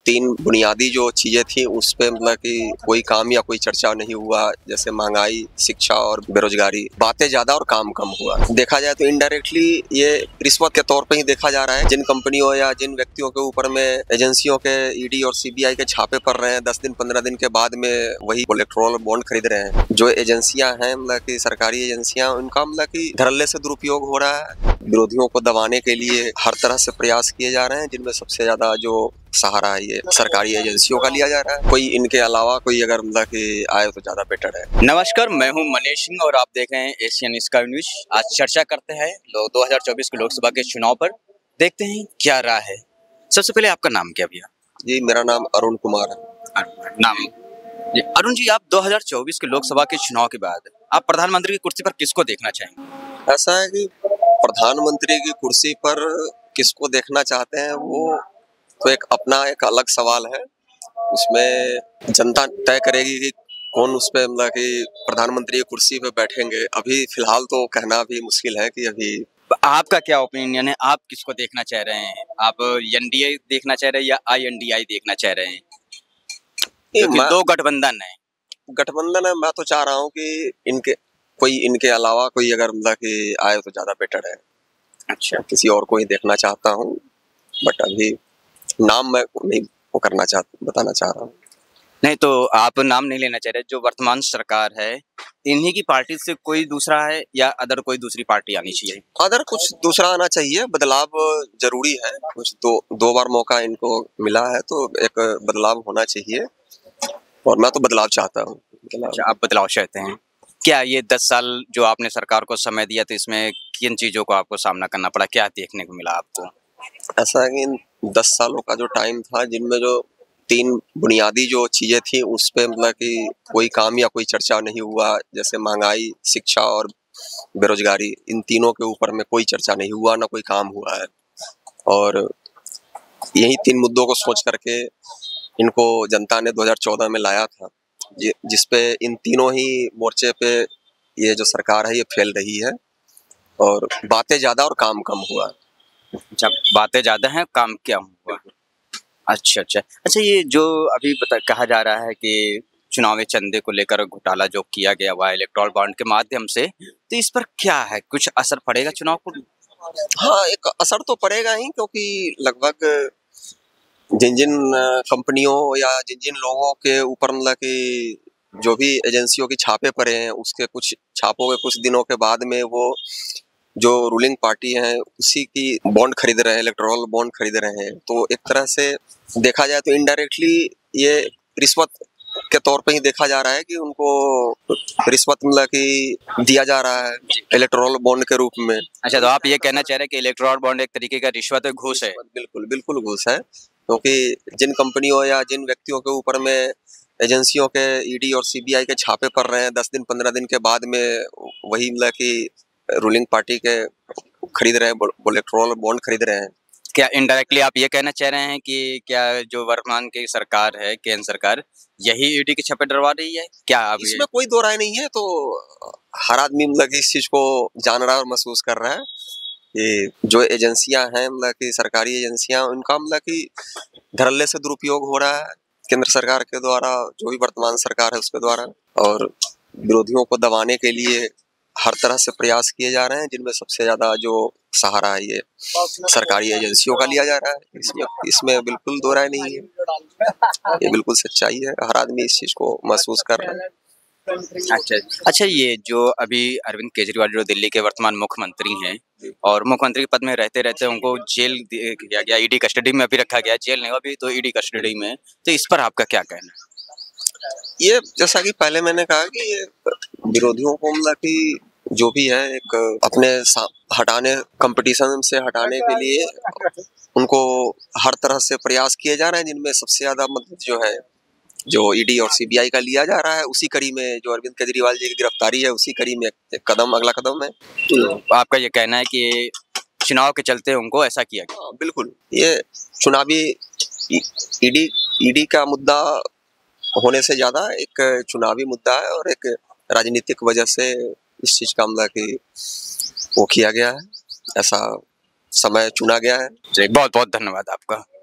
तीन बुनियादी जो चीजें थी उस पे मतलब कि कोई काम या कोई चर्चा नहीं हुआ, जैसे महंगाई, शिक्षा और बेरोजगारी। बातें ज्यादा और काम कम हुआ। देखा जाए तो इनडायरेक्टली ये रिश्वत के तौर पे ही देखा जा रहा है। जिन कंपनियों या जिन व्यक्तियों के ऊपर में एजेंसियों के ईडी और सीबीआई के छापे पड़ रहे हैं, 10 दिन 15 दिन के बाद में वही इलेक्टोरल बॉन्ड खरीद रहे हैं। जो एजेंसियां हैं मतलब कि सरकारी एजेंसियां, उनका मतलब कि धड़ल्ले से दुरुपयोग हो रहा है। विरोधियों को दबाने के लिए हर तरह से प्रयास किए जा रहे हैं, जिनमें सबसे ज्यादा जो सहारा है ये सरकारी एजेंसियों का लिया जा रहा है। कोई इनके अलावा कोई अगर मतलब कि आए तो ज्यादा बेटर है। नमस्कार, मैं हूं मनीष सिंह और आप देख रहे हैं एशियन स्काई न्यूज। आज चर्चा करते हैं 2024 के लोकसभा के चुनाव पर। देखते हैं क्या राय है। सबसे पहले आपका नाम क्या भैया? जी, मेरा नाम अरुण कुमार है। नाम जी अरुण जी, आप 2024 के लोकसभा के चुनाव के बाद आप प्रधानमंत्री की कुर्सी पर किसको देखना चाहेंगे? ऐसा है कि प्रधानमंत्री की कुर्सी पर किसको देखना चाहते हैं वो तो एक अलग सवाल है। उसमें जनता तय करेगी कि कौन उस पे मतलब कि प्रधानमंत्री की कुर्सी पे बैठेंगे। अभी फिलहाल तो कहना भी मुश्किल है कि अभी। आपका क्या ओपिनियन है? आप किसको देखना चाह रहे हैं? आप एनडीए देखना चाह रहे हैं या आईएनडीआई देखना चाह रहे हैं? क्योंकि दो गठबंधन है। गठबंधन है। मैं तो चाह रहा हूँ कि इनके अलावा कोई अगर मतलब कि आए तो ज्यादा बेटर है। अच्छा, किसी और को ही देखना चाहता हूँ, बट अभी नाम मैं नहीं बताना चाह रहा हूँ। नहीं तो आप नाम नहीं लेना चाह रहे। जो वर्तमान सरकार है, इन्हीं की पार्टी से कोई दूसरा है या अदर कोई दूसरी पार्टी आनी चाहिए? अदर कुछ दूसरा आना चाहिए। बदलाव जरूरी है। कुछ दो बार मौका इनको मिला है तो एक बदलाव होना चाहिए और मैं तो बदलाव चाहता हूँ। अच्छा, आप बदलाव चाहते हैं। क्या ये 10 साल जो आपने सरकार को समय दिया तो इसमें किन चीजों को आपको सामना करना पड़ा? क्या देखने को मिला आपको? ऐसा है कि इन 10 सालों का जो टाइम था, जिनमें जो तीन बुनियादी जो चीजें थी उस पे मतलब कि कोई काम या कोई चर्चा नहीं हुआ, जैसे महंगाई, शिक्षा और बेरोजगारी। इन तीनों के ऊपर में कोई चर्चा नहीं हुआ, ना कोई काम हुआ है। और यही तीन मुद्दों को सोच करके इनको जनता ने 2014 में लाया था, जिसपे इन तीनों ही मोर्चे पे ये जो सरकार है ये फेल रही है और बातें ज्यादा और काम कम हुआ। अच्छा, बातें ज्यादा हैं, काम क्या हुआ? अच्छा, ये जो अभी कहा जा रहा है कि चुनावी चंदे को लेकर घोटाला जो किया गया हुआ है इलेक्टोरल बॉन्ड के माध्यम से, तो इस पर क्या है? कुछ असर पड़ेगा चुनाव को? हाँ, एक असर तो पड़ेगा ही, क्योंकि लगभग जिन कंपनियों या जिन लोगों के ऊपर मतलब कि जो भी एजेंसियों की छापे पड़े हैं, उसके कुछ छापों के कुछ दिनों के बाद में वो जो रूलिंग पार्टी है उसी की बॉन्ड खरीद रहे हैं, इलेक्टोरल बॉन्ड खरीद रहे हैं। तो एक तरह से देखा जाए तो इनडायरेक्टली ये रिश्वत के तौर पे ही देखा जा रहा है कि उनको रिश्वत मतलब कि दिया जा रहा है इलेक्टोरल बॉन्ड के रूप में। अच्छा, तो आप ये कहना चाह रहे हैं कि इलेक्टोरल बॉन्ड एक तरीके का रिश्वत है, घूस है? बिल्कुल बिल्कुल घूस है, क्योंकि जिन कंपनियों या जिन व्यक्तियों के ऊपर में एजेंसियों के ईडी और सीबीआई के छापे पड़ रहे हैं, 10 दिन 15 दिन के बाद में वही मतलब कि रूलिंग पार्टी के खरीद रहे हैं, इलेक्टोरल बॉन्ड खरीद रहे हैं। क्या इनडायरेक्टली आप ये कहना चाह रहे हैं कि क्या जो वर्तमान की सरकार है, केंद्र सरकार, यही ईडी के छापे डलवा रही है? क्या आप इसमें कोई दो राय नहीं है। तो हर आदमी मतलब इस चीज को जान रहा है और महसूस कर रहा है कि जो एजेंसियां हैं मतलब कि सरकारी एजेंसियां, उनका मतलब कि धड़ल्ले से दुरुपयोग हो रहा है केंद्र सरकार के द्वारा, जो भी वर्तमान सरकार है उसके द्वारा। और विरोधियों को दबाने के लिए हर तरह से प्रयास किए जा रहे हैं, जिनमें सबसे ज्यादा जो सहारा है ये सरकारी एजेंसियों का लिया जा रहा है। इसमें बिल्कुल दो राय नहीं है, ये बिल्कुल सच्चाई है। हर आदमी इस चीज को महसूस कर रहा है। अच्छा, ये जो अभी अरविंद केजरीवाल जो दिल्ली के वर्तमान मुख्यमंत्री हैं और मुख्यमंत्री के पद में रहते रहते उनको जेल किया गया, ईडी कस्टडी में अभी रखा गया, जेल नहीं अभी तो ईडी कस्टडी में, तो इस पर आपका क्या कहना है? ये जैसा कि पहले मैंने कहा कि ये विरोधियों को मतलब कि जो भी है एक अपने हटाने, कंपटीशन से हटाने के लिए उनको हर तरह से प्रयास किए जा रहे हैं, जिनमें सबसे ज्यादा मदद जो है जो ईडी और सीबीआई का लिया जा रहा है। उसी कड़ी में जो अरविंद केजरीवाल जी की गिरफ्तारी है, उसी कड़ी में एक कदम, अगला कदम है। तो आपका ये कहना है कि चुनाव के चलते उनको ऐसा किया गया? बिल्कुल, ये चुनावी ईडी का मुद्दा होने से ज्यादा एक चुनावी मुद्दा है और एक राजनीतिक वजह से इस चीज का मतलब कि वो किया गया है, ऐसा समय चुना गया है। जी, बहुत बहुत धन्यवाद आपका।